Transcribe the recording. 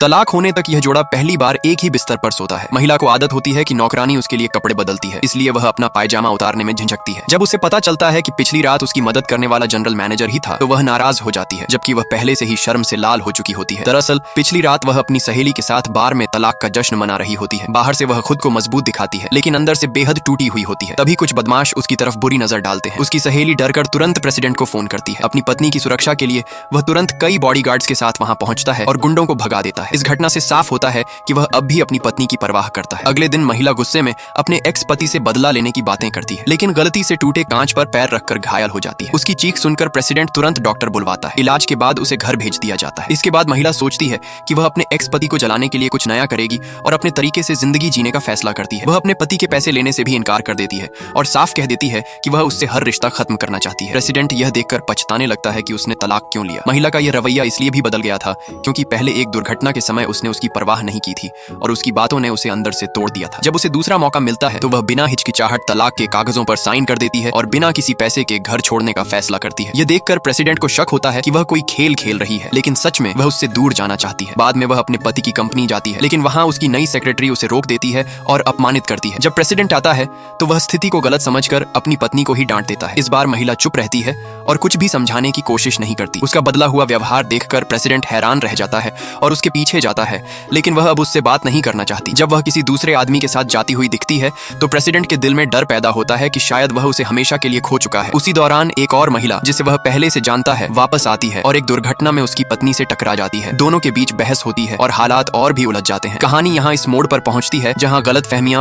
तलाक होने तक यह जोड़ा पहली बार एक ही बिस्तर पर सोता है। महिला को आदत होती है कि नौकरानी उसके लिए कपड़े बदलती है, इसलिए वह अपना पायजामा उतारने में झिझकती है। जब उसे पता चलता है कि पिछली रात उसकी मदद करने वाला जनरल मैनेजर ही था, तो वह नाराज हो जाती है, जबकि वह पहले से ही शर्म से लाल हो चुकी होती है। दरअसल पिछली रात वह अपनी सहेली के साथ बार में तलाक का जश्न मना रही होती है। बाहर से वह खुद को मजबूत दिखाती है, लेकिन अंदर से बेहद टूटी हुई होती है। तभी कुछ बदमाश उसकी तरफ बुरी नजर डालते हैं। उसकी सहेली डरकर तुरंत प्रेसिडेंट को फोन करती है। अपनी पत्नी की सुरक्षा के लिए वह तुरंत कई बॉडीगार्ड्स के साथ वहां पहुंचता है और गुंडों को भगा देता है। इस घटना से साफ होता है कि वह अब भी अपनी पत्नी की परवाह करता है। अगले दिन महिला गुस्से में अपने एक्स पति से बदला लेने की बातें करती है, लेकिन गलती से टूटे कांच पर पैर रखकर घायल हो जाती है। उसकी चीख सुनकर प्रेसिडेंट तुरंत डॉक्टर बुलवाता है। इलाज के बाद उसे घर भेज दिया जाता है। इसके बाद महिला सोचती है कि वह अपने एक्स पति को जलाने के लिए कुछ नया करेगी और अपने तरीके से जिंदगी जीने का फैसला करती है। वह अपने पति के पैसे लेने से भी इनकार कर देती है और साफ कह देती है कि वह उससे हर रिश्ता खत्म करना चाहती है। प्रेसिडेंट यह देखकर पछताने लगता है कि उसने तलाक क्यों लिया। महिला का यह रवैया इसलिए भी बदल गया था क्योंकि पहले एक दुर्घटना के समय उसने उसकी परवाह नहीं की थी और उसकी बातों ने उसे अंदर से तोड़ दिया था। जब उसे दूसरा मौका मिलता है तो वह बिना हिचकिचाहट तलाक के कागजों पर साइन कर देती है और बिना किसी पैसे के घर छोड़ने का फैसला करती है। यह देखकर प्रेसिडेंट को शक होता है कि वह कोई खेल खेल रही है, लेकिन सच में वह उससे दूर जाना चाहती है। बाद में वह अपने पति की कंपनी जाती है, लेकिन वहां उसकी नई सेक्रेटरी उसे रोक देती है और अपमानित करती है। जब प्रेसिडेंट आता है तो वह स्थिति को गलत समझकर अपनी पत्नी को ही डांट देता है। इस बार महिला चुप रहती है और कुछ भी समझाने की कोशिश नहीं करती। उसका बदला हुआ व्यवहार देखकर प्रेसिडेंट हैरान रह जाता है और उसके पीछे जाता है, लेकिन वह अब उससे बात नहीं करना चाहती। जब वह किसी दूसरे आदमी के साथ जाती हुई दिखती है तो प्रेसिडेंट के दिल में डर पैदा होता है कि शायद वह उसे हमेशा के लिए खो चुका है। उसी दौरान एक और महिला जिसे वह पहले से जानता है वापस आती है और एक दुर्घटना में उसकी पत्नी से टकरा जाती है। दोनों के बीच बहस होती है और हालात और भी उलझ जाते हैं। कहानी यहाँ इस मोड़ पर पहुंचती है जहाँ गलतफहमियां